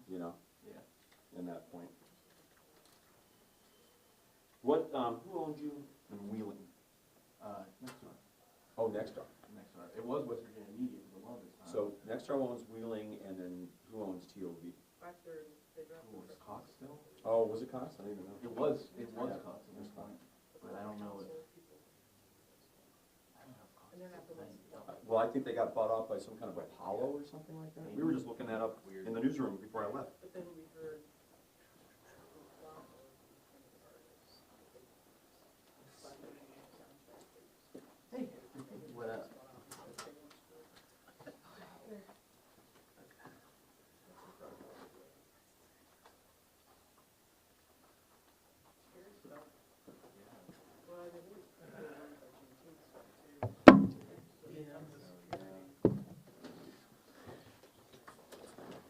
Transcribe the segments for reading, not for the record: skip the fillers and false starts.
you know, Yeah. in that point. What, who owns you in Wheeling? Next door. Oh, Nexstar. Next door. It was West Virginia Media for the longest time. So Nexstar owns Wheeling, and then who owns TOV? After they dropped Who was the Cox still? Oh, was it Cox? I don't even know. It was Yeah. Cox at this point, but I don't know if. I don't know if Cox And they're not the is ones. Well, I think they got bought off by some kind of Apollo or something like that. We were just looking that up in the newsroom before I left. But then we heard. Hey, what up?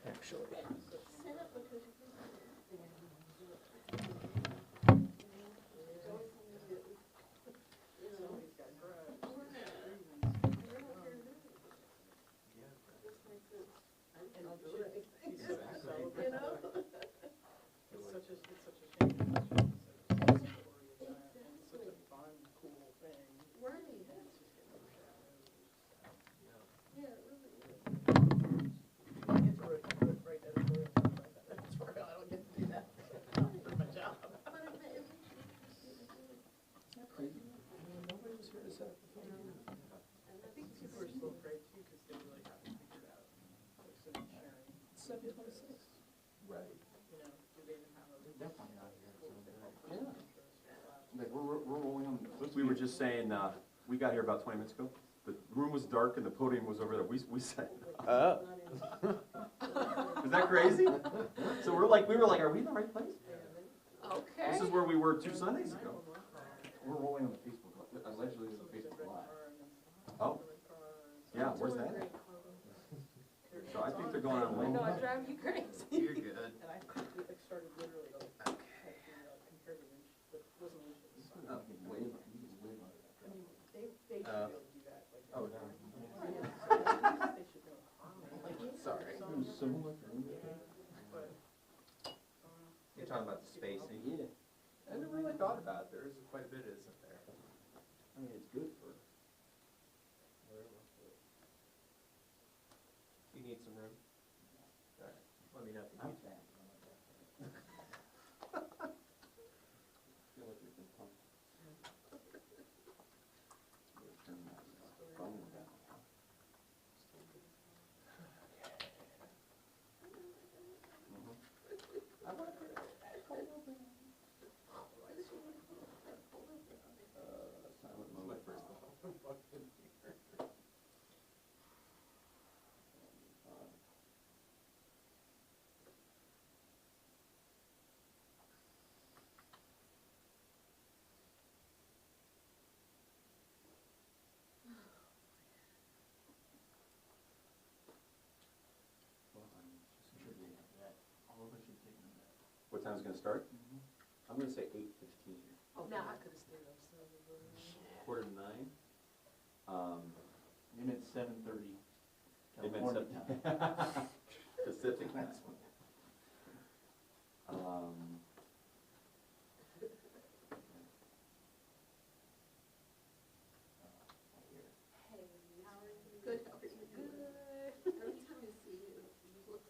Actually. Like we're rolling on. We were just saying, we got here about 20 minutes ago. The room was dark and the podium was over there. We sat. Is that crazy? So we were like, are we in the right place? Okay. This is where we were 2 Sundays ago. We're rolling on the Facebook. Allegedly, there's a Facebook Live. Oh, yeah. Where's that at? So I think they're going on I know, I late. drive you crazy. You're good. And I started literally like, compared to the resolutions. Oh, wave. You can wave on it. I mean, they should be able to do that. Like, Oh, no. they should know. Sorry. Similar. But, You're talking about the spacing? Yeah. I never really thought about it. There is quite a bit, isn't there? I mean, it's good for. You need some room? All right. Let me know if you need that. Feel like we've been pumped. Turn that phone down. Silent mode. What time's it gonna start? I'm gonna say 8:15. Nah, I could've stayed up 7. 8:45. You meant 7:30. It meant California time. Pacific time. Good, how are you? Good. Every time I see you, you look,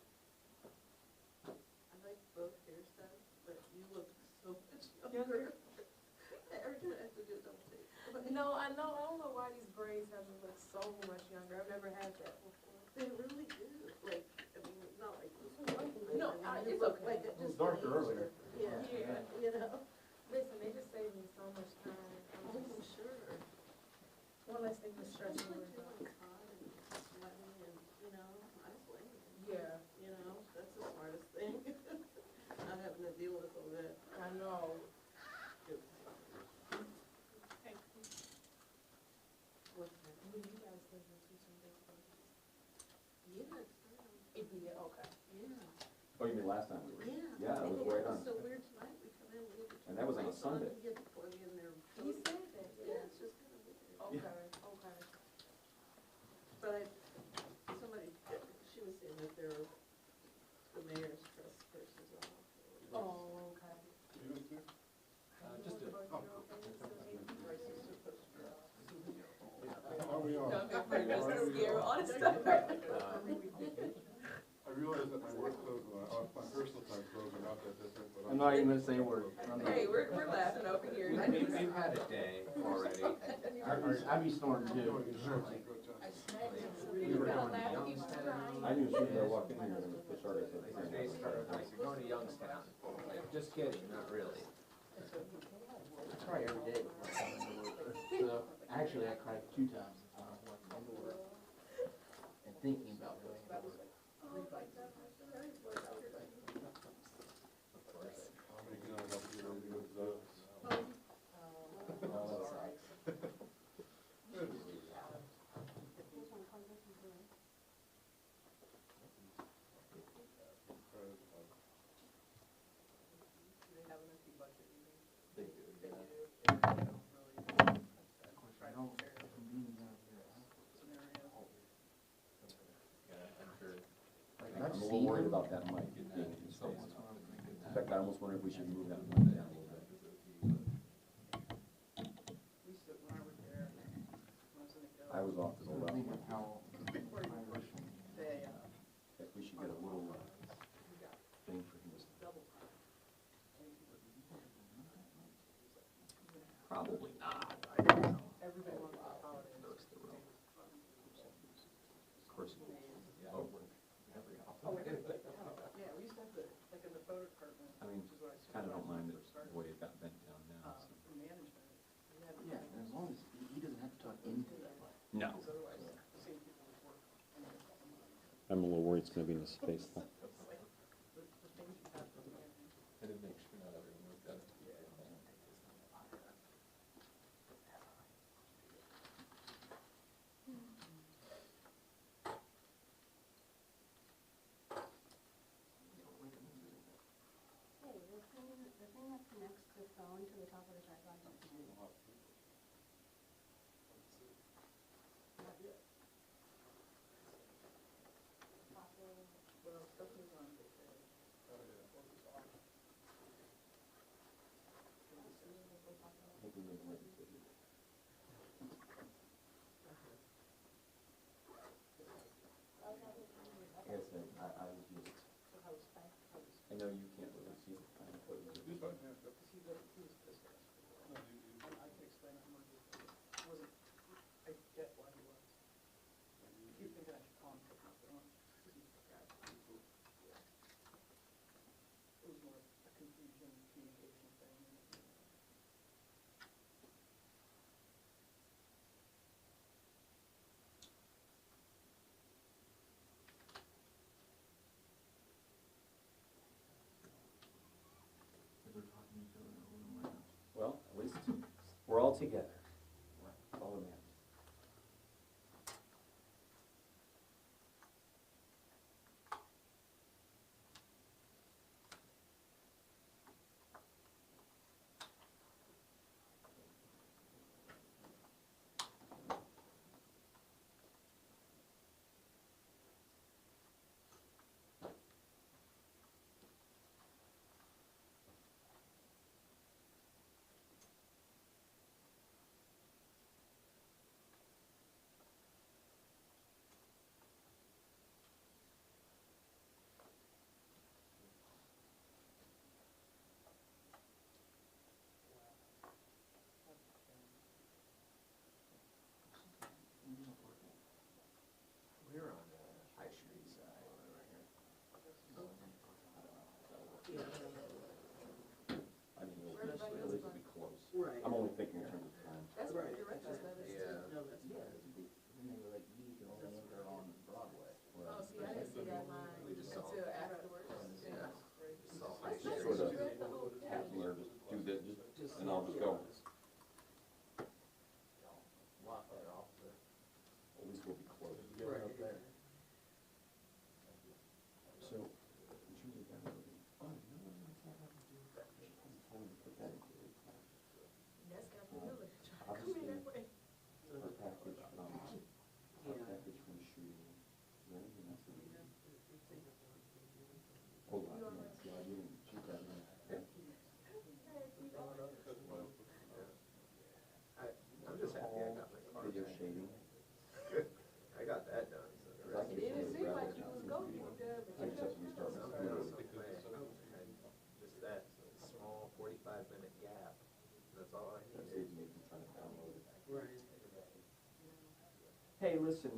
I like both hairstyles, but you look so much younger. Every time I have to do double take. No, I know, I don't know why these braids have me look so much younger. I've never had that before. They really do, like, I mean, not like. No, you it's look okay. like it It was just. darker earlier. Yeah, Yeah. you know, Listen, they just save me so much time. I'm sure. One less thing to stress Especially me too about. when it's hot and sweating and, you know, isolating. Yeah, You know, that's the smartest thing. Not having to deal with all that. I know. What's that? Will you guys live in teaching this? Yeah, it's, Yeah, okay. yeah. Oh, you mean last time we were? Yeah. Yeah, it was You know, right on. It's so weird tonight, we come in, we get the. And that was on a lights Sunday. You get to plug in their. He said that, Yeah, it's just kind of weird. Okay, okay. But somebody, she was saying that the mayor's Just do it. How we are? Don't make me just scare all this stuff. I realize that my work clothes and my personal time clothes are not that different, but I'm not even gonna say a word. Hey, we're laughing over here. We've had a day already. I'd be snorting too. Going in shorts and coat I jackets. We were going to Youngstown. I knew as soon as I walked in here, they started. Like, they started, like, you're going to Youngstown. Like, just kidding, not really. I cry every day. So, actually, I cried 2 times when I was walking into work and thinking about going to work. How many can I help you to go to those? I'm a little worried about that mic being in space. In fact, I almost wonder if we should move that mic down a little bit. I was off to the left. Think of how If we should get a little thing for him to. Probably not. I don't know. Of course. Oh, Yeah, we used to have the, like in the photo department, I mean, which is what I kind of don't mind it the way it got bent down now. So. for management. We had, yeah, and as long as he doesn't have to talk into that. No. because otherwise, the same people would work. And then I'm a little worried it's gonna be in the space though. the things you have to manage. And it makes sure not everyone looked at it. Hey, the thing that connects the phone to the top of the tripod is Well, Stephanie's on vacation. Like I said, I was just, I know you can't really see the kind of what you Just like that, Because he was pissed at us. I can explain it more. It wasn't, I get why he was. I keep thinking I should call him, pick up the phone. Because he forgot. Yeah. It was more a confusion, communication thing. Well, at least we're all together. That's all that matters. hey, listen,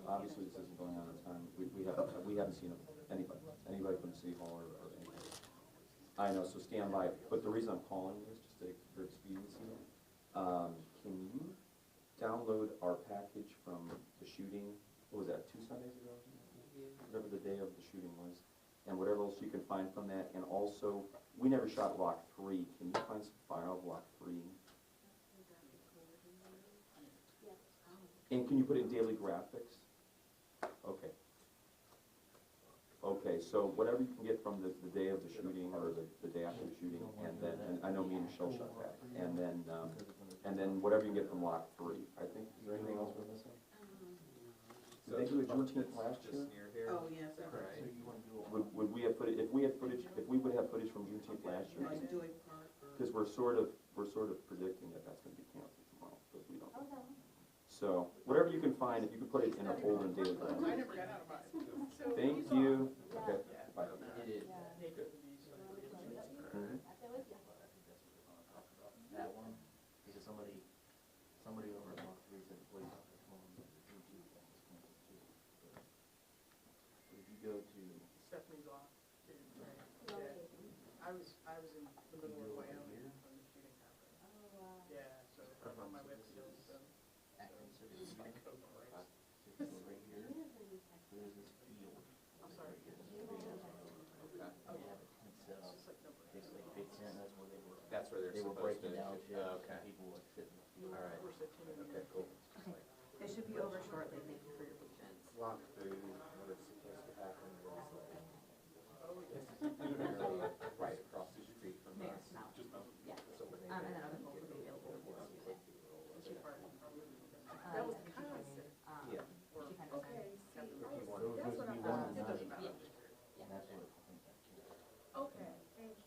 obviously this isn't going on in time, we haven't seen anybody from the city hall or anything. I know, so stand by, but the reason I'm calling you is just for expediency. Can you download our package from the shooting, what was that, 2 Sundays ago? Whatever the day of the shooting was, and whatever else you can find from that, and also, we never shot Block 3, can you find some file of Block 3? And can you put it in daily graphics? Okay. Okay, so whatever you can get from the day of the shooting, or the day after the shooting, and then, and I know me and Michelle shot that, and then whatever you can get from Block 3, I think, is there anything else we're missing? Did they do a Juneteenth last year? Just near here? Oh, yes, that's Right. right. Would we have footage, if we would have footage from Juneteenth last year? Like doing part or. Because we're sort of predicting that that's gonna be canceled tomorrow, because we don't. Okay. So, whatever you can find, if you could put it in a folder in daily I graphics. never got out of mine. So Thank these you. are- Okay, bye. It is. Yeah. Nature of the beast. Mhm. That was, yeah. That one, because somebody over at Block 3 said, wait, come on, the YouTube thing is canceled too. But if you go to, Stephanie's off. Too, right? No, Yeah. okay. I was in the middle of Wyoming when the shooting happened. Oh, wow. Yeah, so I'm on my way up to Yellowstone. Akron, so if you My go coat breaks. right here, there's this field. I'm sorry. Right here, there's a field. Oh, yeah. It's, It's just like number it's like big tent, that's where they were. That's where they're They were supposed to. breaking down shit, Oh, and okay. people would sit in the field. All right. We're 15 in Okay, cool. It should be over shortly, thank you for your patience. Block 3, what's supposed to happen was Oh, yes. right across the street from Mayor, us. no, yeah. So when they And then other folks will be available to do it. That was the concept. Yeah. She kind of Okay, see, So it was that's supposed what to I be thought. one It doesn't night, matter. and that's what I think that canceled. Okay, thank you.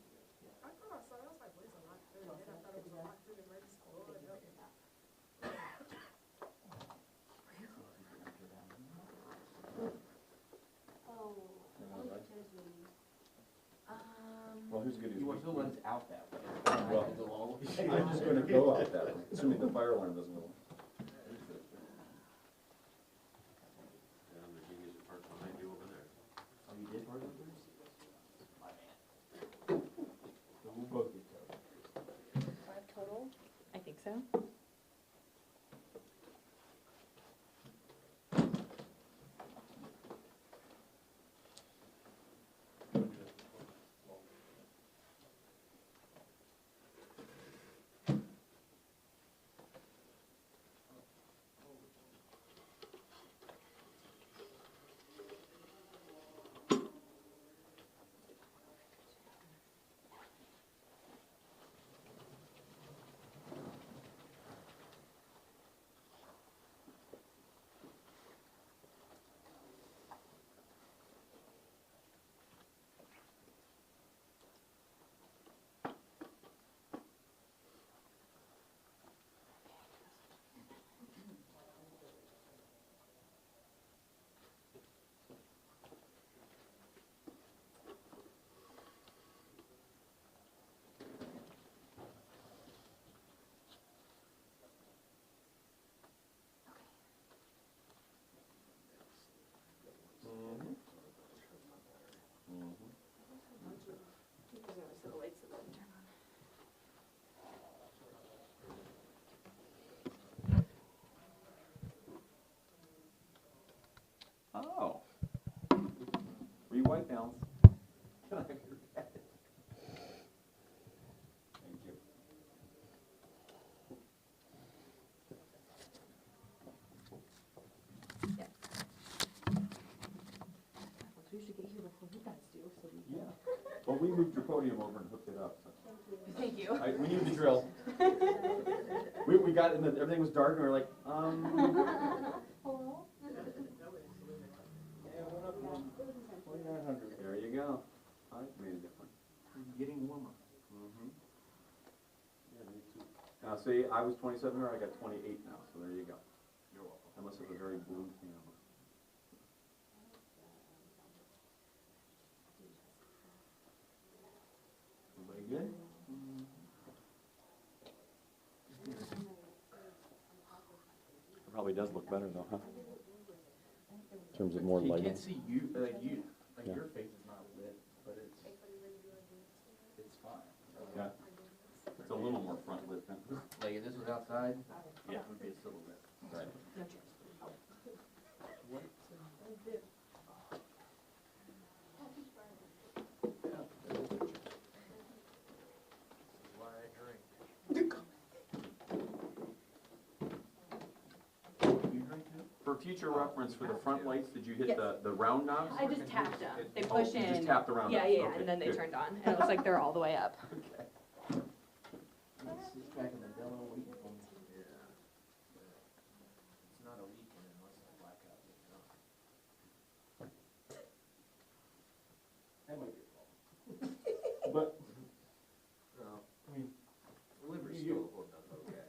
I thought I saw, I was like, where's a lot through? And then I thought it was a lot through the Ladies School. And okay. Oh, how many chairs do we need? Well, here's the good news. You still let us out that way. Well, I could go all the way. I'm just gonna go out that way, assuming the fire alarm doesn't go off. Oh, you did work with her? My man. So we'll both get covered. 5 total? I think so. Because there was the lights that didn't turn on. Oh. Were you white balance? Can I have your pen? Thank you. We should get here before you guys do, so we Yeah. Well, we moved your podium over and hooked it up, so. Thank you. We knew the drill. We got in, everything was dark, and we were like, Hello? Yeah, went up to 2,900. There you go. I made a difference. Getting warmer. Now, see, I was 27 here, I got 28 now, so there you go. You're welcome. I must have a very blue camera. Everybody good? I probably Probably does look better though, huh? In terms of more You lighting. can't see you, like Yeah. your face is not lit, but it's fine. Yeah. It's a little more front lit than. Like if this was outside, yeah, it would be a silhouette. Right. Why I drink. You drink too? For future reference, for the front lights, did you hit Yes. the round knobs? I just tapped them. They Oh, push you in. just tapped the round Yeah, knobs. yeah, Okay, and then they good. turned on, and it looks like they're all the way up. Okay. It's back in the Delaware weekend. Yeah. It's not a weekend unless it's blackout. That might be a problem. But, No, I mean, liver's You- still holding up okay.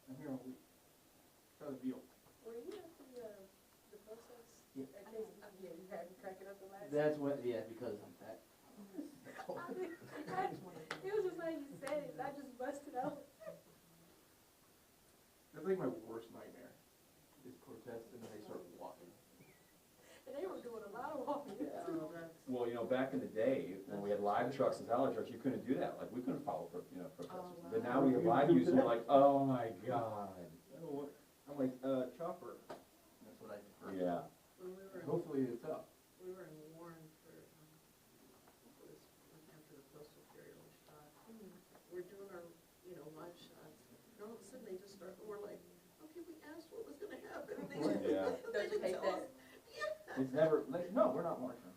I'm here all week. Try the veal. Were you at the process? Yeah. Yeah, you had me cracking up the last. That's what, yeah, because I'm fat. It was just like you said it, I just busted out. That's like my worst nightmare, is protest and then they start walking. And they were doing a lot of walking. well, you know, back in the day, when we had live trucks and salad trucks, you couldn't do that. Like, we couldn't follow, protesters. But now we have live use, and you're like, oh my God. I'm like, chopper. That's what I prefer. Yeah. When we were, Hopefully it's up. we were in Warren for, was after the postal period was shot. We're doing our, live shots. And all of a sudden they just start, we're like, okay, we asked what was gonna happen. And they just- Yeah. They just Take tell that. us. It's never, like, no, we're not marching.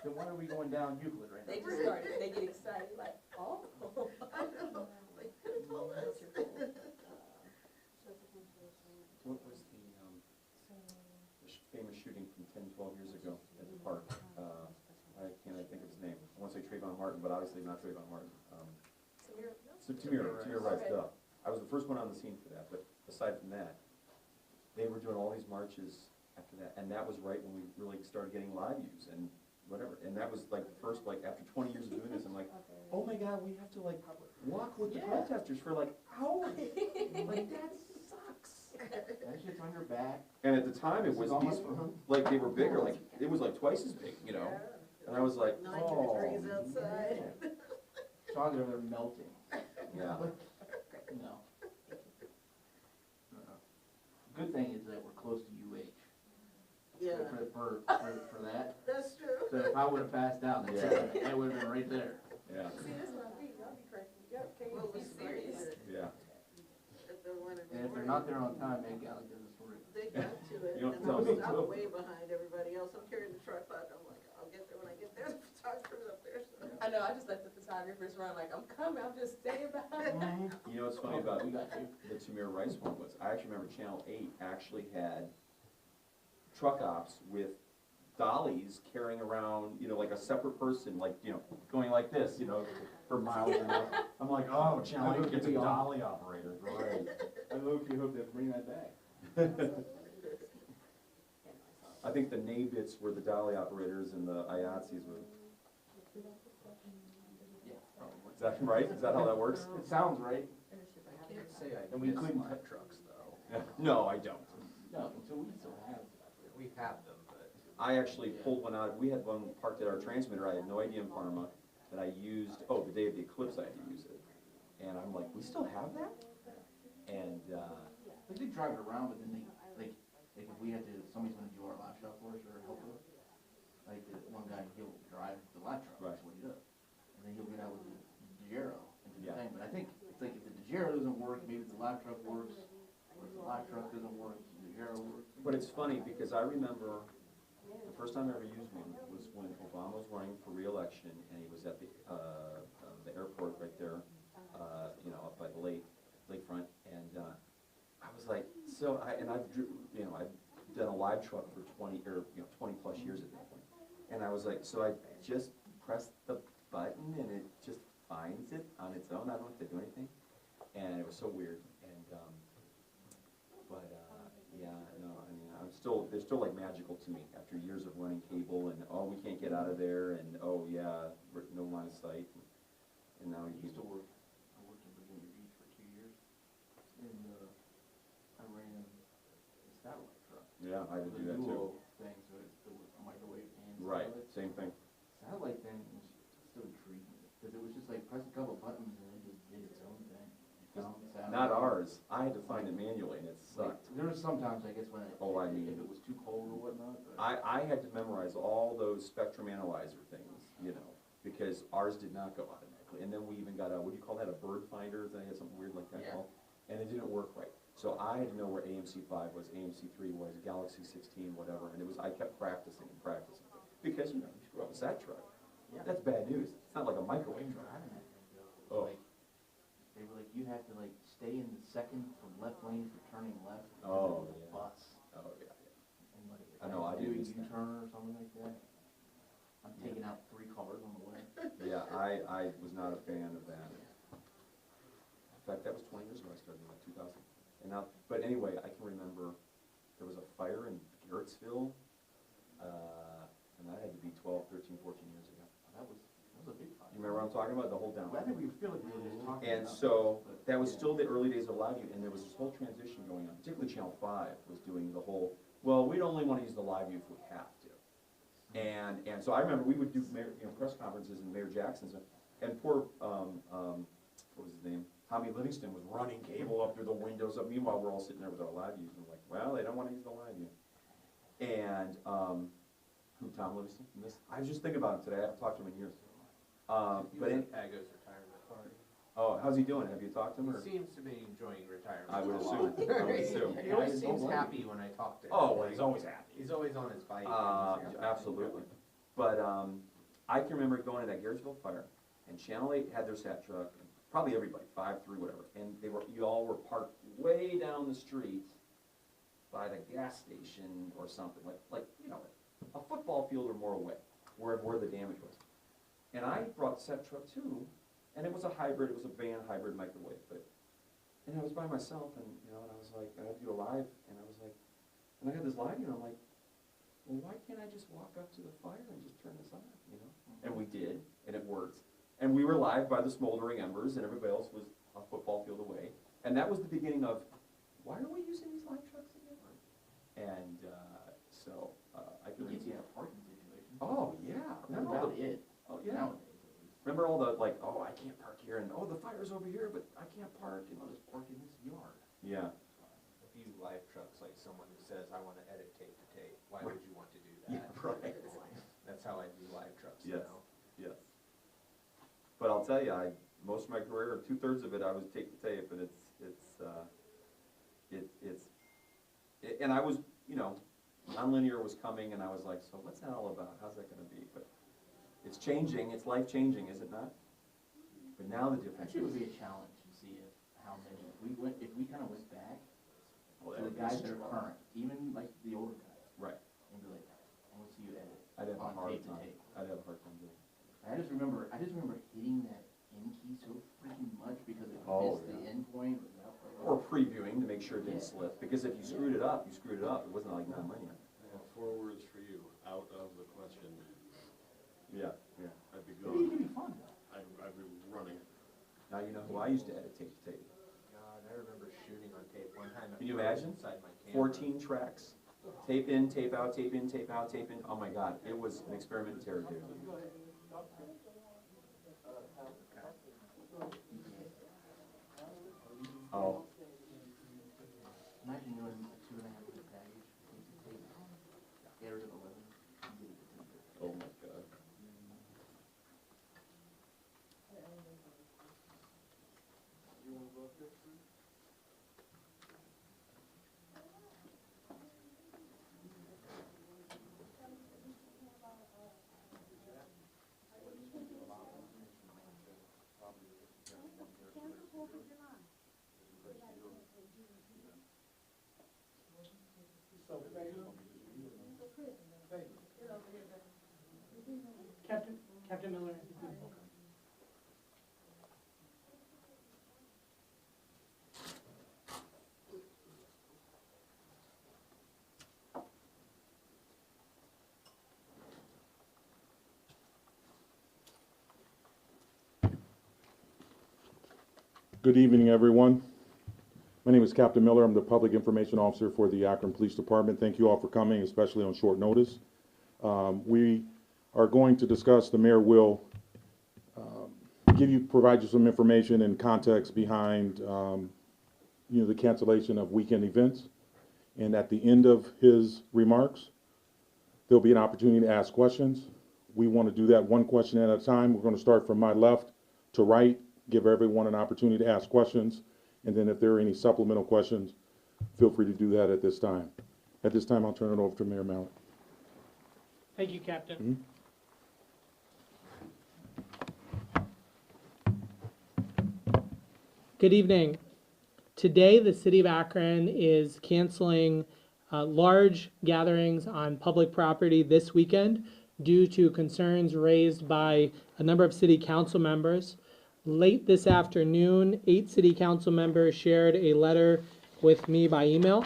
Then why are we going down Euclid right now? They just started, they get excited, like, oh. I know, like, could have told us. What was the famous shooting from 10, 12 years ago at the park? I can't think of his name. I want to say Trayvon Martin, but obviously not Trayvon Martin. So Tamir Rice, duh. I was the first one on the scene for that, but aside from that, they were doing all these marches after that, and that was right when we really started getting live use and whatever. And that was like the first, like, after 20 years of doing this, I'm like, oh my God, we have to like walk with the protesters for like hours. Like, that sucks. That shit's on your back. And at the time, it was these, like, they were bigger, like, it was like twice as big, you know? And I was like, 90 oh. degrees outside. Sean's over there melting. Yeah. No. Good thing is that we're close to UH. Yeah, For that. that's true. So if I would've passed out, that's it. That would've been right there. Yeah, See, this one, y'all be cracking me up, can't you be serious? yeah. And if they're not there on time, Ed Gallagher does the story. They got to it, You don't and tell me. I'm way behind everybody else, I'm carrying the tripod, I'm like, I'll get there when I get there, the photographer's up there, so. I know, I just let the photographers run, like, I'm coming, I'm just staying behind. You know what's funny about We got you. the Tamir Rice one was, I actually remember Channel 8 actually had truck ops with dollies carrying around, like a separate person, like, going like this, for miles and miles. I'm like, oh, Channel 8 gets a dolly operator, right. I low-key hope they bring that back. I think the Nabits were the dolly operators and the IATSEs were, Yeah, probably. is that right? Is that how that works? It sounds right. Can't say I And we miss couldn't my cut- trucks though. No, I don't. No, so we still have. We have them, but. I actually pulled one out, we had one parked at our transmitter, I had no idea in Parma, that I used, the day of the eclipse I had to use it. And I'm like, we still have that? And, Like they drive it around, but then they, like if we had to, somebody's gonna do our live shot for us or help us, like one guy, he'll drive the live truck, that's what he does. And then he'll get out with the Dejero and do the thing, but I think, it's like if the Dejero doesn't work, maybe the live truck works, or if the live truck doesn't work, the Dejero works. but it's funny, because I remember the first time I ever used one was when Obama was running for re-election, and he was at the airport right there, up by the lake. lakefront, and, I was like, so, I've done a live truck for 20 plus years at that point. And I was like, so I just press the button and it just finds it on its own, I don't have to do anything? And it was so weird, and, yeah, no, I mean, they're still like magical to me after years of running cable and, oh, we can't get out of there, and, oh, yeah, no line of sight, and now I you. used to work, I worked in Virginia Beach for 2 years, and, I ran a satellite truck. Yeah, I had to do that The too. duo thing, so it's the microwave and Right, satellite. same thing. Satellite thing was still intrigued me, because it was just like press a couple buttons and it just did its own thing. It found the satellite. Not ours, I had to find it manually, and it sucked. There were sometimes, I guess, when if it was too cold or whatnot, but. I had to memorize all those spectrum analyzer things, because ours did not go automatically. And then we even got what do you call that, a bird finder, that had something weird like that Yeah. called? And it didn't work right. So I had to know where AMC5 was, AMC3 was, Galaxy 16, whatever, and I kept practicing and practicing. Because, you screw up a sat truck, Yeah. that's bad news. It's not like a microwave truck. Driving that thing, though, it Oh. was like, they were like, you had to like stay in the second from left lane for turning left. because Oh, it was a yeah. bus. Oh, yeah. And like, I know, I do a did miss that. U-turn or something like that. I'm taking out 3 cars on the way. Yeah, I was not a fan of that. In fact, that was 20 years ago I started, like 2000. But anyway, I can remember there was a fire in Garrettsville, and that had to be 12, 13, 14 years ago. That was a big fire. You remember what I'm talking about? The whole down. Well, I think we feel like we were just talking And about so, this, but- that was yeah. still the early days of Live View, and there was this whole transition going on, particularly Channel 5 was doing the whole, well, we'd only want to use the Live View if we have to. And so I remember we would do press conferences in Mayor Jackson's, and poor, what was his name? Tommy Livingston was running cable up through the windows. Meanwhile, we're all sitting there with our Live Views, and we're like, well, they don't want to use the Live View. And, who, Tom Livingston? I was just thinking about him today, I haven't talked to him in years. Pago's retirement party. Oh, how's he doing? Have you talked to him, or? He seems to be enjoying retirement. I would assume, I would assume. He always seems happy when I talk to him. Oh, well, he's always happy. He's always on his bike. Absolutely. But, I can remember going to that Garrettsville fire, and Channel 8 had their sat truck, and probably everybody, 5, 3, whatever, and you all were parked way down the street by the gas station or something, like a football field or more away, where the damage was. And I brought the sat truck too, and it was a hybrid, it was a van hybrid microwave, and I was by myself, and, and I was like, I had to do a live, and I was like, and I had this live, and I'm like, well, why can't I just walk up to the fire and just turn this on, And we did, and it worked. And we were live by the smoldering embers, and everybody else was a football field away. And that was the beginning of, why are we using these live trucks again? And so I can. It gets you in a parking situation. Oh, yeah. That's about it. Oh, yeah. Nowadays, at least. Remember all the, like, oh, I can't park here, and oh, the fire's over here, but I can't park. And I'll just park in this yard. yeah. A few live trucks, like someone who says, I want to edit tape to tape. Why Right. would you want to do Yeah, that? right. That's how I do live trucks Yes. now. Yes. But I'll tell you, most of my career, or 2/3 of it, I was tape to tape, and and I was, nonlinear was coming, and I was like, so what's that all about? How's that gonna be? But it's changing, it's life-changing, is it not? But now the difference Actually, it would is, be a challenge to see how many, if we kind of went back well, to the guys that are current, even like the older guys, right, and be like, I want to see you edit I'd have a on hard tape to time, tape. I'd have a hard time doing it. I just remember hitting that in key so freaking much because it Oh, missed the yeah. end point. Or previewing to make sure it didn't Yeah. slip, because if you screwed it up, you screwed it up, it wasn't like nonlinear. I have 4 words for you, out of the question. Yeah, yeah. I'd be Maybe it could gone, be fun though. I'd be running. Now you know who I used to edit tape to tape. God, I remember shooting on tape one time. Can you imagine? Inside my camera. 14 tracks, tape in, tape out, tape in, tape out, tape in. Oh my God, it was an experiment in terror, dude. Oh, Imagine doing a 2.5 minute package, tape to tape, airs at 11, and get it to 10:30. oh my God. So, thank you. Captain Miller. Good evening, everyone. My name is Captain Miller. I'm the Public Information Officer for the Akron Police Department. Thank you all for coming, especially on short notice. We are going to discuss, the mayor will provide you some information and context behind the cancellation of weekend events. And at the end of his remarks, there'll be an opportunity to ask questions. We want to do that one question at a time. We're going to start from my left to right, give everyone an opportunity to ask questions. And then if there are any supplemental questions, feel free to do that at this time. At this time, I'll turn it over to Mayor Malik. Thank you, Captain. Good evening. Today, the city of Akron is canceling large gatherings on public property this weekend due to concerns raised by a number of city council members. Late this afternoon, 8 city council members shared a letter with me by email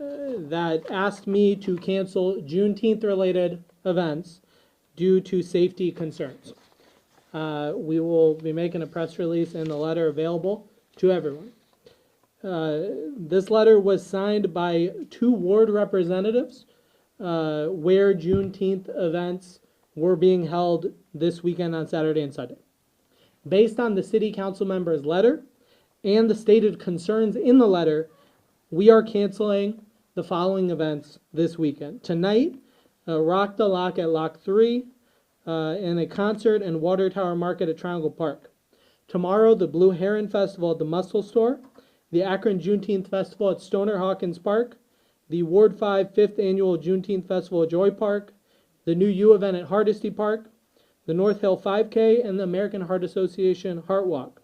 that asked me to cancel Juneteenth related events due to safety concerns. We will be making a press release and the letter available to everyone. This letter was signed by 2 ward representatives where Juneteenth events were being held this weekend on Saturday and Sunday. Based on the city council member's letter and the stated concerns in the letter, we are canceling the following events this weekend. Tonight, Rock the Lock at Lock 3, and a concert and water tower market at Triangle Park. Tomorrow, the Blue Heron Festival at the Muscle Store, the Akron Juneteenth Festival at Stoner Hawkins Park, the Ward 5 5th Annual Juneteenth Festival at Joy Park, the New U event at Hardesty Park, the North Hill 5K, and the American Heart Association Heart Walk.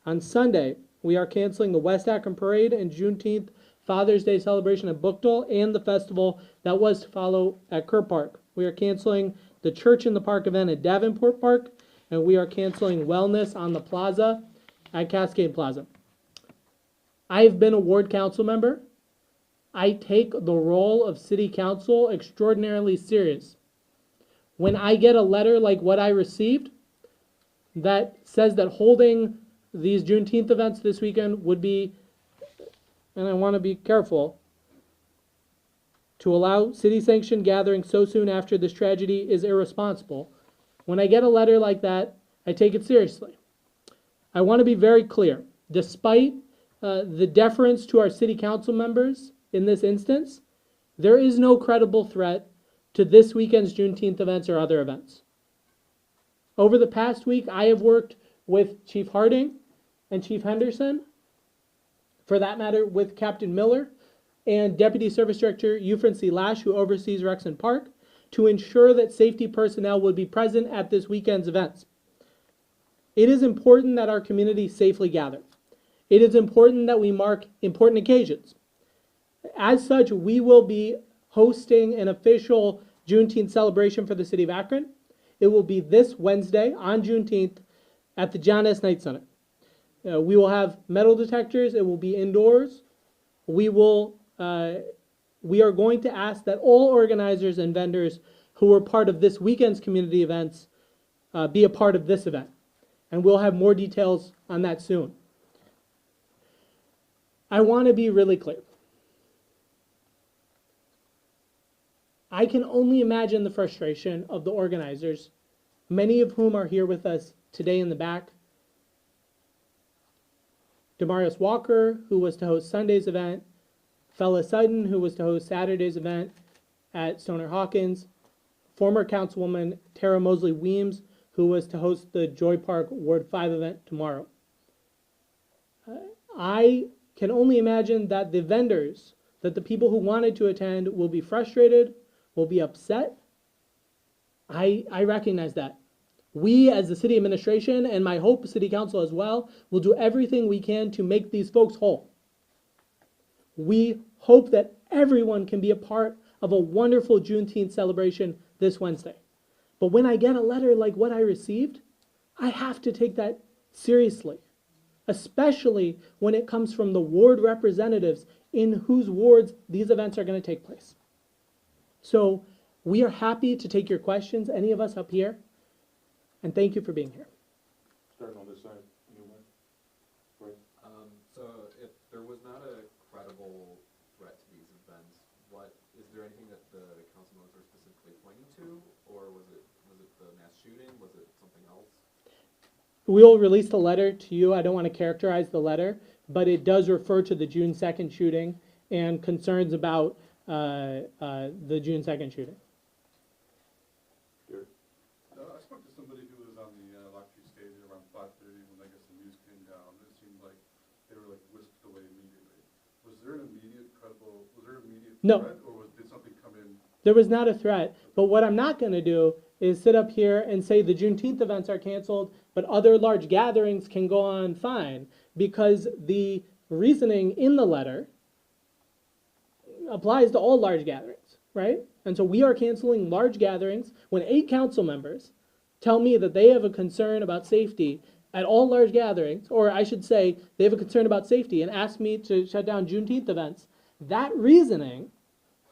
On Sunday, we are canceling the West Akron Parade and Juneteenth Father's Day celebration at Buchtel and the festival that was to follow at Kerr Park. We are canceling the Church in the Park event at Davenport Park, and we are canceling Wellness on the Plaza at Cascade Plaza. I've been a ward council member. I take the role of city council extraordinarily serious. When I get a letter like what I received that says that holding these Juneteenth events this weekend would be, and I want to be careful, to allow city-sanctioned gatherings so soon after this tragedy is irresponsible. When I get a letter like that, I take it seriously. I want to be very clear. Despite the deference to our city council members in this instance, there is no credible threat to this weekend's Juneteenth events or other events. Over the past week, I have worked with Chief Harding and Chief Henderson, for that matter, with Captain Miller and Deputy Service Director Euphron C. Lash, who oversees Rexon Park, to ensure that safety personnel would be present at this weekend's events. It is important that our community safely gather. It is important that we mark important occasions. As such, we will be hosting an official Juneteenth celebration for the city of Akron. It will be this Wednesday on Juneteenth at the John S. Knight Center. We will have metal detectors. It will be indoors. We are going to ask that all organizers and vendors who are part of this weekend's community events be a part of this event. And we'll have more details on that soon. I want to be really clear. I can only imagine the frustration of the organizers, many of whom are here with us today in the back. Demarius Walker, who was to host Sunday's event, Fella Sutton, who was to host Saturday's event at Stoner Hawkins, former Councilwoman Tara Mosley Weems, who was to host the Joy Park Ward 5 event tomorrow. I can only imagine that the vendors, that the people who wanted to attend will be frustrated, will be upset. I recognize that. We, as the city administration, and my hope city council as well, will do everything we can to make these folks whole. We hope that everyone can be a part of a wonderful Juneteenth celebration this Wednesday. But when I get a letter like what I received, I have to take that seriously, especially when it comes from the ward representatives in whose wards these events are going to take place. So we are happy to take your questions, any of us up here, and thank you for being here. Starting on this side, anyone? Right. So if there was not a credible threat to these events, is there anything that the council members are specifically pointing to, or was it the mass shooting, was it something else? We'll release the letter to you. I don't want to characterize the letter, but it does refer to the June 2nd shooting and concerns about the June 2nd shooting. I spoke to somebody who was on the Locktree stage around 5:30 when I guess the news came down. It seemed like they were like whisked away immediately. Was there an immediate No. threat, or did something come in? There was not a threat, but what I'm not going to do is sit up here and say the Juneteenth events are canceled, but other large gatherings can go on fine, because the reasoning in the letter applies to all large gatherings, right? And so we are canceling large gatherings when 8 council members tell me that they have a concern about safety at all large gatherings, or I should say they have a concern about safety and ask me to shut down Juneteenth events. That reasoning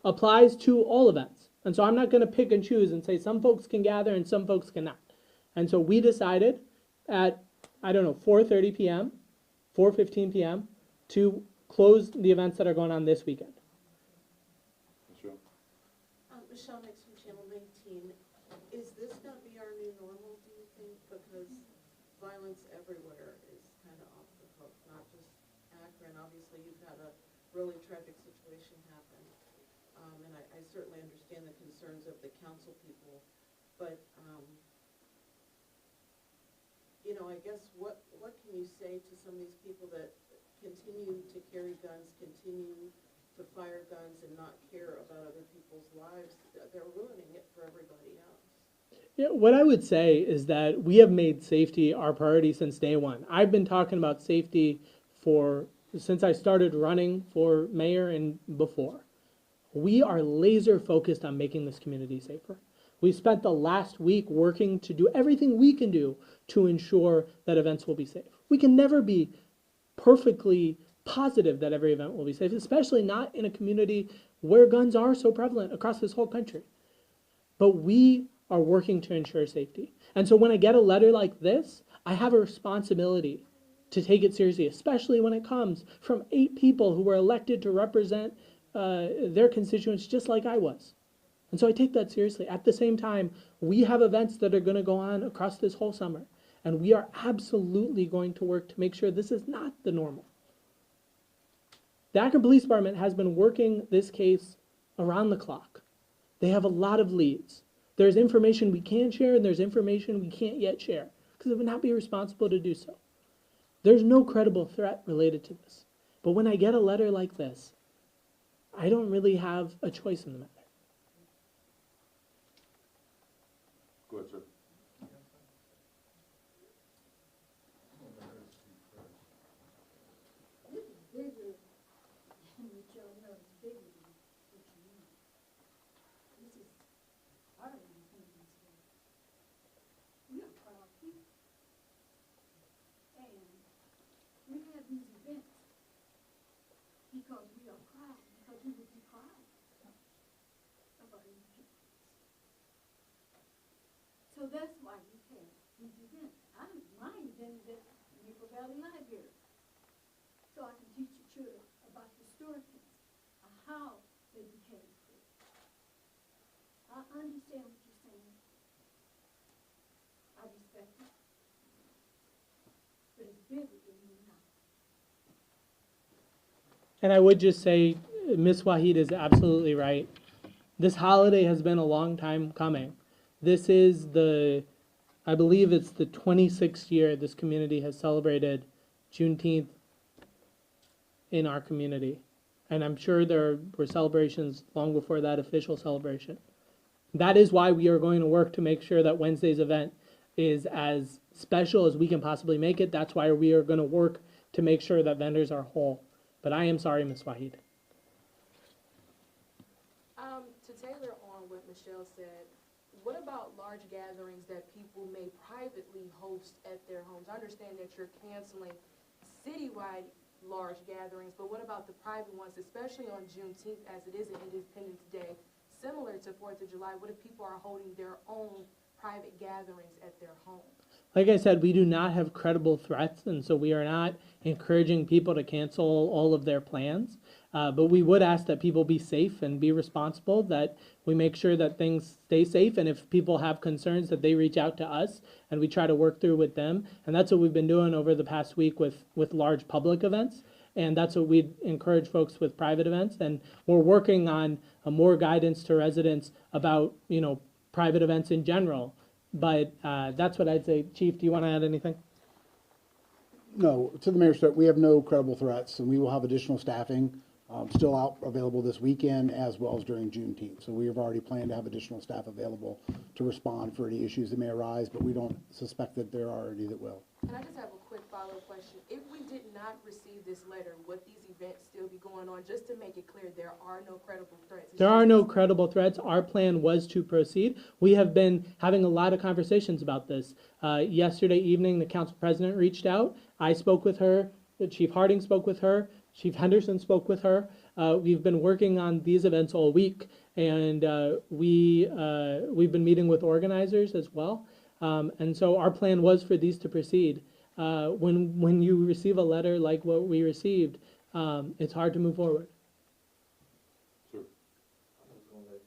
applies to all events. And so I'm not going to pick and choose and say some folks can gather and some folks cannot. And so we decided at, 4:30 p.m., 4:15 p.m. to close the events that are going on this weekend. Sure. Michelle Nix from Channel 19. Is this going to be our new normal, do you think? Because violence everywhere is kind of off the hook, not just Akron. Obviously, you've had a really tragic situation happen. And I certainly understand the concerns of the council people. But, I guess what can you say to some of these people that continue to carry guns, continue to fire guns and not care about other people's lives? They're ruining it for everybody else. Yeah, what I would say is that we have made safety our priority since day one. I've been talking about safety since I started running for mayor and before. We are laser focused on making this community safer. We spent the last week working to do everything we can do to ensure that events will be safe. We can never be perfectly positive that every event will be safe, especially not in a community where guns are so prevalent across this whole country. But we are working to ensure safety. And so when I get a letter like this, I have a responsibility to take it seriously, especially when it comes from 8 people who were elected to represent their constituents just like I was. And so I take that seriously. At the same time, we have events that are going to go on across this whole summer. And we are absolutely going to work to make sure this is not the normal. The Akron Police Department has been working this case around the clock. They have a lot of leads. There's information we can share and there's information we can't yet share because it would not be responsible to do so. There's no credible threat related to this. But when I get a letter like this, I don't really have a choice in the matter. Go ahead, sir. Bigger, which y'all know is bigger than what you know. This is our independence day. We are proud people. And we have these events because we are proud, because we would be proud of our independence. So that's why we have these events. My event is at Maple Valley Library. So I can teach the children about the historians and how they became free. I understand what you're saying. I respect it. But it's bigger than you now. And I would just say, Ms. Wahid is absolutely right. This holiday has been a long time coming. This is I believe it's the 26th year this community has celebrated Juneteenth in our community. And I'm sure there were celebrations long before that official celebration. That is why we are going to work to make sure that Wednesday's event is as special as we can possibly make it. That's why we are going to work to make sure that vendors are whole. But I am sorry, Ms. Wahid. on what Michelle said, what about large gatherings that people may privately host at their homes? I understand that you're canceling citywide large gatherings, but what about the private ones, especially on Juneteenth, as it is an Independence Day, similar to 4th of July? What if people are holding their own private gatherings at their home? Like I said, we do not have credible threats, and so we are not encouraging people to cancel all of their plans. But we would ask that people be safe and be responsible, that we make sure that things stay safe, and if people have concerns, that they reach out to us, and we try to work through with them. And that's what we've been doing over the past week with large public events, and that's what we encourage folks with private events. And we're working on more guidance to residents about, private events in general. But that's what I'd say. Chief, do you want to add anything? No, to the mayor's threat, we have no credible threats, and we will have additional staffing still out available this weekend as well as during Juneteenth. So we have already planned to have additional staff available to respond for any issues that may arise, but we don't suspect that there are any that will. And I just have a quick follow-up question. If we did not receive this letter, would these events still be going on? Just to make it clear, there are no credible threats. There are no credible threats. Our plan was to proceed. We have been having a lot of conversations about this. Yesterday evening, the council president reached out. I spoke with her. Chief Harding spoke with her. Chief Henderson spoke with her. We've been working on these events all week, and we've been meeting with organizers as well. And so our plan was for these to proceed. When you receive a letter like what we received, it's hard to move forward. Sure. I'm gonna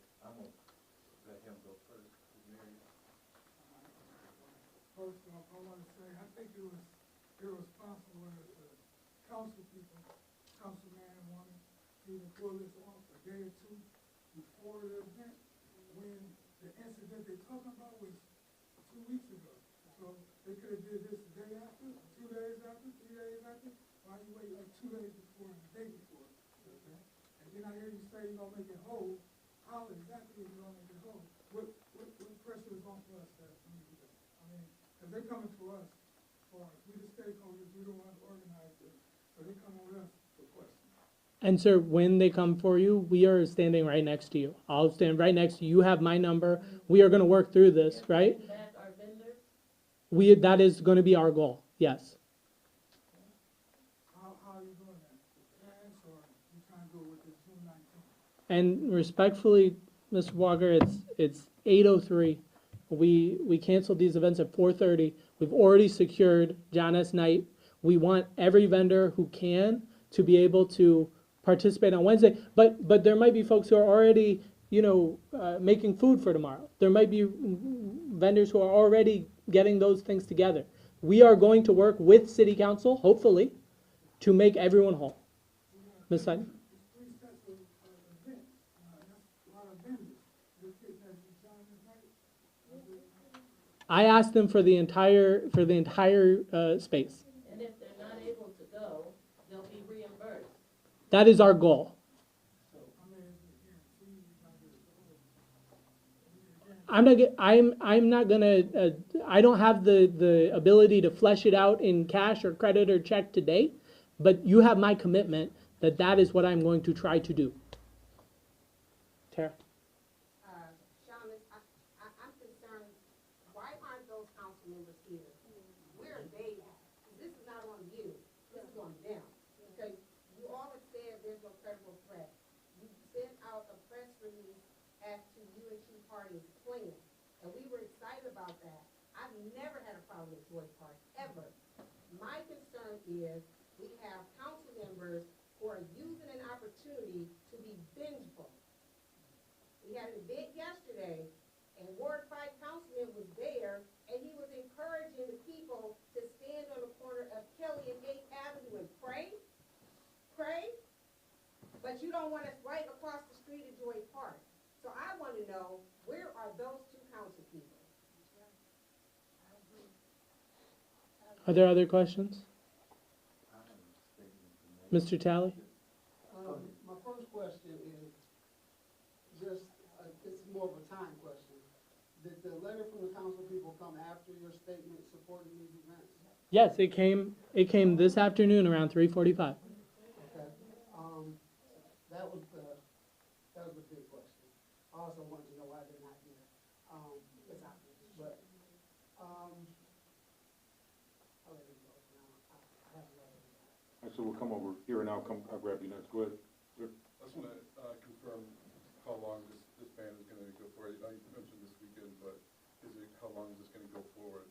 let him go first. First off, I want to say, I think it was irresponsible as the council people, councilman and woman, to even pull this off a day or two before the event, when the incident they're talking about was 2 weeks ago. So they could have did this the day after, 2 days after, 3 days after. Why you wait like 2 days before and the day before? Okay? And then I hear you say you're gonna make it whole. How exactly are you gonna make it whole? What pressure is on for us that we need to do? I mean, because they're coming to us for us. We the stakeholders, we the ones organized it. So they come with us for questions. And sir, when they come for you, we are standing right next to you. I'll stand right next to you. You have my number. We are going to work through this, right? That is going to be our goal, yes. How are you doing that? Plans, or you trying to do it with this June 19th? And respectfully, Mr. Walker, it's 8:03. We canceled these events at 4:30. We've already secured John S. Knight. We want every vendor who can to be able to participate on Wednesday. But there might be folks who are already, making food for tomorrow. There might be vendors who are already getting those things together. We are going to work with City Council, hopefully, to make everyone whole. Ms. Sutton? There's 3 sets of events. That's a lot of vendors. They're getting that John tonight. I asked them for the entire space. And if they're not able to go, they'll be reimbursed. That is our goal. I'm not gonna. I don't have the ability to flesh it out in cash or credit or check today, but you have my commitment that is what I'm going to try to do. Tara. Shammas, I'm concerned, why aren't those council members here? Where are they at? This is not on you, this is on them. Because you all have said there's no credible threat. You sent out a press release as to you and Chief Harding's plan, and we were excited about that. I've never had a problem with Joy Park, ever. My concern is we have council members who are using an opportunity to be vengeful. We had an event yesterday, and Ward 5 councilman was there, and he was encouraging the people to stand on the corner of Kelly and 8th Avenue and pray, but you don't want us right across the street at Joy Park. So I want to know, where are those 2 council people? Are there other questions? Mr. Talley? My first question is just, it's more of a time question. Did the letter from the council people come after your statement supporting these events? Yes, it came this afternoon around 3:45. Okay. That was the big question. I also wanted to don't know why they're not here, it's obvious, but, I'll let it go now, I have another. So we'll come over here and I'll grab you next. Go ahead, sir. I just wanna, confirm how long this ban is gonna go for. You mentioned this weekend, but how long is this gonna go forward?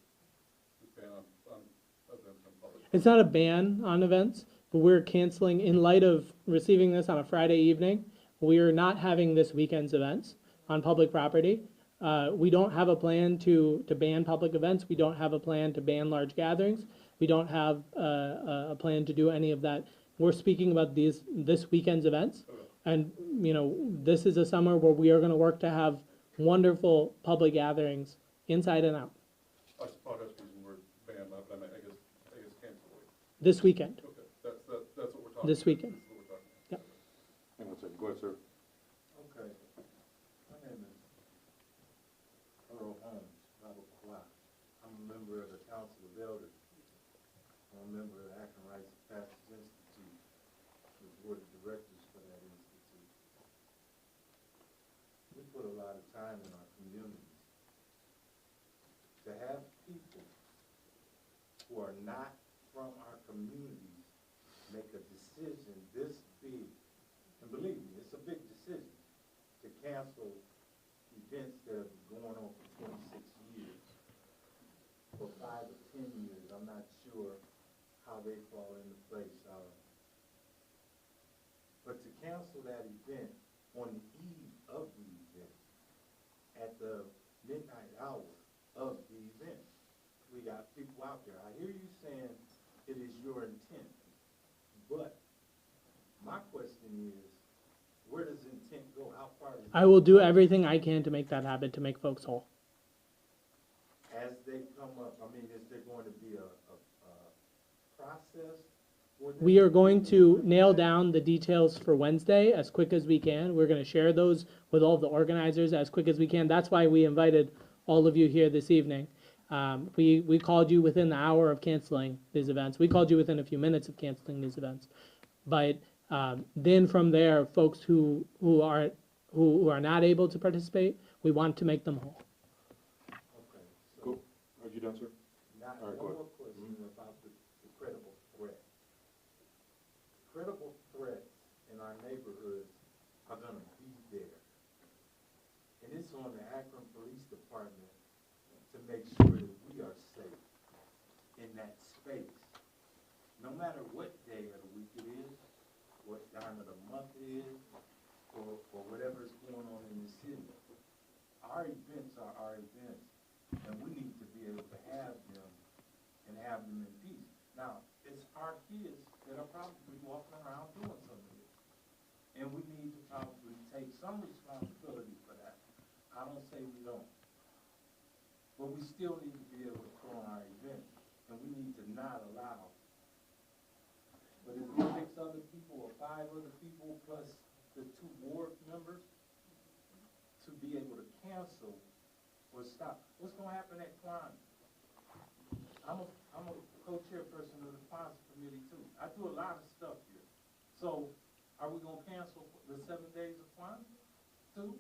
This ban on events on public? It's not a ban on events, but we're canceling, in light of receiving this on a Friday evening, we're not having this weekend's events on public property. We don't have a plan to ban public events. We don't have a plan to ban large gatherings. We don't have a plan to do any of that. We're speaking about this weekend's events. And, you know, this is a summer where we are gonna work to have wonderful public gatherings inside and out. I apologize for using the word ban, but I guess cancel it. This weekend, Okay, that's what we're talking about. this weekend. This is what we're talking about. Yep. Hang on a second. Go ahead, sir. Okay. My name is Earl Holmes, Robert Clark. I'm a member of the Council of Elders. I'm a member of the Akron Rights of Pastors Institute, the board of directors for that institute. We put a lot of time in our communities to have people who are not from our communities make a decision this big. And believe me, it's a big decision to cancel events that have been going on for 26 years, for 5 or 10 years. I'm not sure how they fall into place. But to cancel that event on the eve of the event, at the midnight hour of the event, we got people out there. I hear you saying it is your intent, but my question is, where does intent go? How far does I will do everything I can to make that happen, to make folks whole. as they come up? I mean, is there going to be a process for them? We are going to nail down the details for Wednesday as quick as we can. We're gonna share those with all the organizers as quick as we can. That's why we invited all of you here this evening. We called you within the hour of canceling these events. We called you within a few minutes of canceling these events. But then from there, folks who are not able to participate, we want to make them whole. Okay, so Cool. Are you done, sir? not All right, go one ahead. more question about the credible threat. Credible threats in our neighborhoods are gonna be there. And it's on the Akron Police Department to make sure that we are safe in that space. No matter what day of the week it is, what time of the month it is, or whatever's going on in the city. Our events are our events, and we need to be able to have them and have them in peace. Now, it's our kids that are probably walking around doing some of this, and we need to probably take some responsibility for that. I don't say we don't, but we still need to be able to throw on our events, and we need to not allow. But if it takes other people or 5 other people plus the 2 board members to be able to cancel or stop, what's gonna happen at Quanah? I'm a co-chairperson of the sponsor committee too. I do a lot of stuff here. So are we gonna cancel the 7 days of Quanah too?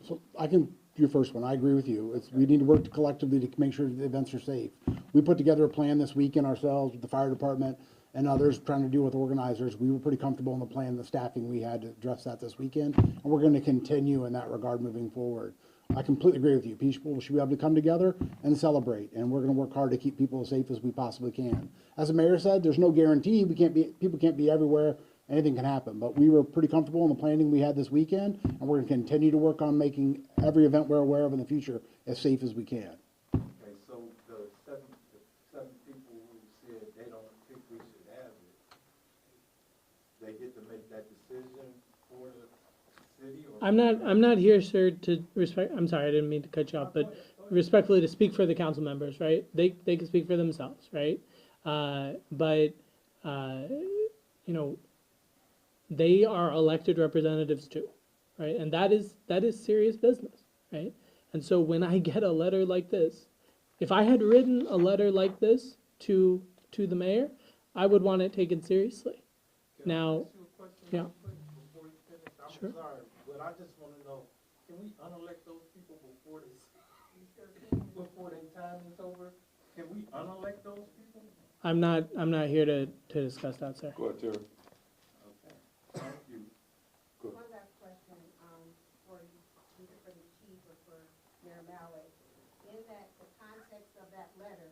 So I can do your first one. I agree with you. We need to work collectively to make sure the events are safe. We put together a plan this weekend ourselves with the fire department and others trying to deal with organizers. We were pretty comfortable in the plan, the staffing we had to address that this weekend, and we're going to continue in that regard moving forward. I completely agree with you. People should be able to come together and celebrate, and we're going to work hard to keep people as safe as we possibly can. As the mayor said, there's no guarantee. People can't be everywhere. Anything can happen, but we were pretty comfortable in the planning we had this weekend, and we're going to continue to work on making every event we're aware of in the future as safe as we can. Okay, so the seven people who said they don't think we should have it, they get to make that decision for the city or? I'm not here, sir, to I'm sorry, I didn't mean to cut you off, but respectfully to speak for the council members, right? They can speak for themselves, right? You know, they are elected representatives too, right? And that is serious business, right? And so when I get a letter like this, if I had written a letter like this to the mayor, I would want it taken seriously. Now, yeah. Before you finish, I'm Sure. sorry, but I just want to know can we unelect those people before their time is over? Can we unelect those people? I'm not here to discuss that, sir. Go ahead, Terry. Okay, thank you. Good. One last question, for either for the chief or for Mayor Malik. In that, the context of that letter,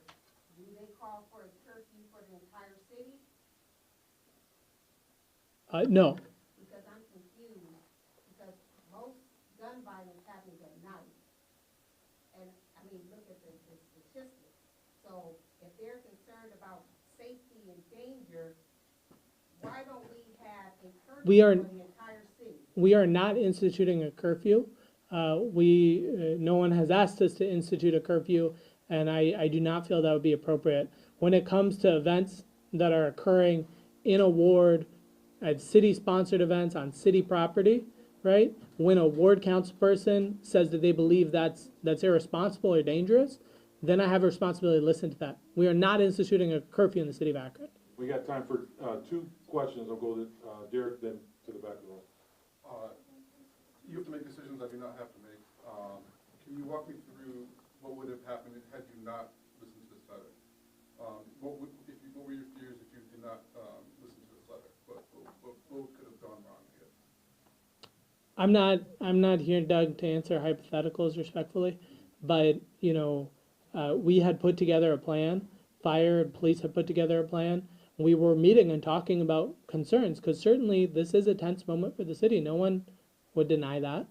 do they call for a curfew for the entire city? No. Because I'm confused, because most gun violence happens at night. And, I mean, look at the statistics. So if they're concerned about safety and danger, why don't we have a curfew for the entire city? We are not instituting a curfew. No one has asked us to institute a curfew, and I do not feel that would be appropriate. When it comes to events that are occurring in a ward, at city-sponsored events on city property, right? When a ward council person says that they believe that's irresponsible or dangerous, then I have a responsibility to listen to that. We are not instituting a curfew in the city of Akron. We got time for 2 questions. I'll go to Derek, then to the back of the room. You have to make decisions I do not have to make. Can you walk me through what would have happened had you not listened to this letter? What were your fears if you did not listen to this letter? What could have gone wrong here? I'm not here, Doug, to answer hypotheticals respectfully, but we had put together a plan. Fire and police had put together a plan. We were meeting and talking about concerns, because certainly this is a tense moment for the city. No one would deny that.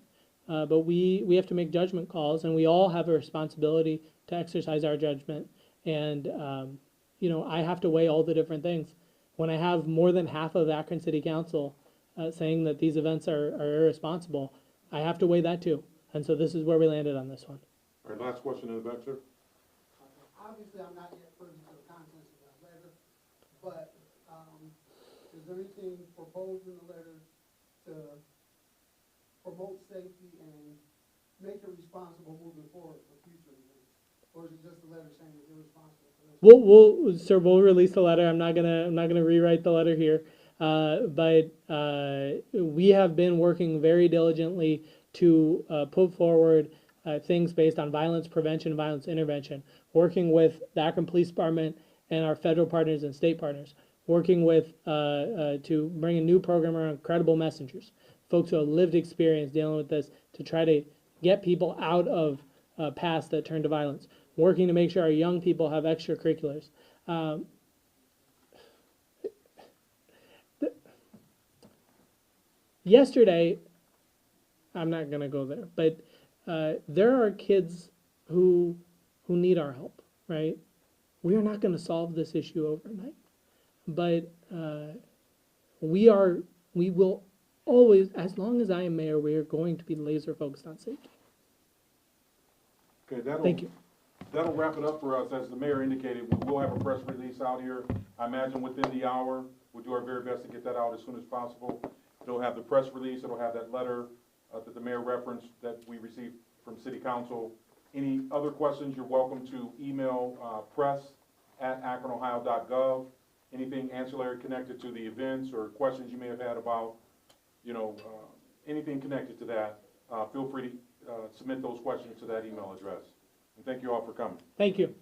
But we have to make judgment calls, and we all have a responsibility to exercise our judgment. And, I have to weigh all the different things. When I have more than half of Akron City Council saying that these events are irresponsible, I have to weigh that too. And so this is where we landed on this one. All right, last question in the back, sir. Obviously, I'm not yet privy to the contents of that letter, but, is there anything proposed in the letter to promote safety and make it responsible moving forward for future events? Or is it just a letter saying it's irresponsible for this? We'll release the letter. I'm not gonna rewrite the letter here. But we have been working very diligently to put forward things based on violence prevention, violence intervention, working with the Akron Police Department and our federal partners and state partners, working with to bring a new program around credible messengers, folks who have lived experience dealing with this, to try to get people out of paths that turn to violence, working to make sure our young people have extracurriculars. Yesterday, I'm not going to go there, but there are kids who need our help, right? We are not going to solve this issue overnight, but we will always, as long as I am mayor, we are going to be laser focused on safety. Okay, Thank you. That'll wrap it up for us. As the mayor indicated, we will have a press release out here. I imagine within the hour. We'll do our very best to get that out as soon as possible. It'll have the press release. It'll have that letter that the mayor referenced that we received from City Council. Any other questions, you're welcome to email press@akronohio.gov. Anything ancillary connected to the events or questions you may have had about, anything connected to that, feel free to submit those questions to that email address. And thank you all for coming. Thank you.